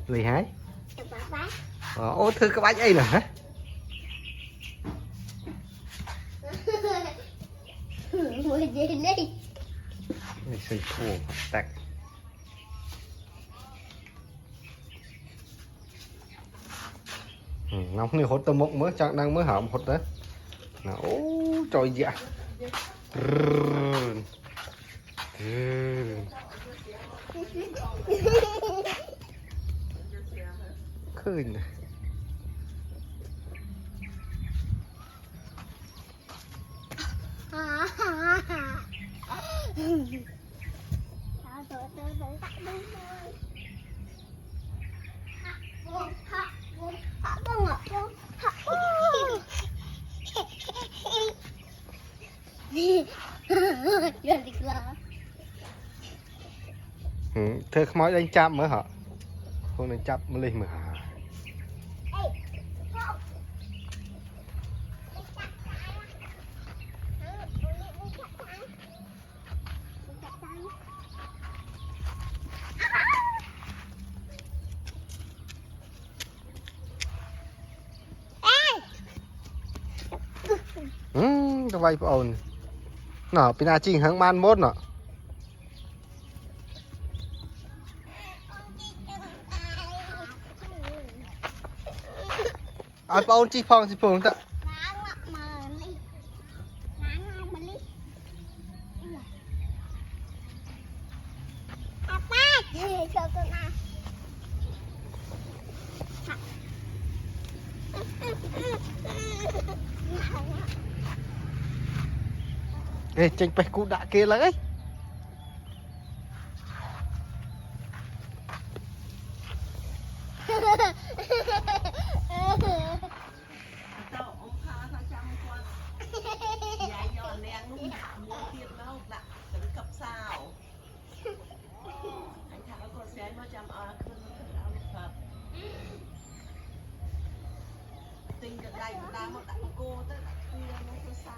Gì hả? Ô thư cái bánh ấy nè hả? Mình xây khô tạc. Nóng này hốt tôm mộng mới chẳng đang mới hỏng hốt đấy. Ô trời dạ. Khơi nè. Thưa nói đánh chạm mới hả? Không đánh chạm mới lên mà hả? Cái vai phải ổn. Nó pina chinh hăng man mốt nọ. Ai phải ổn chi phong ta. Ê, chanh bạch cụ đã kia lấy. Tình được đây ta một đại cô tới là kia nó có sao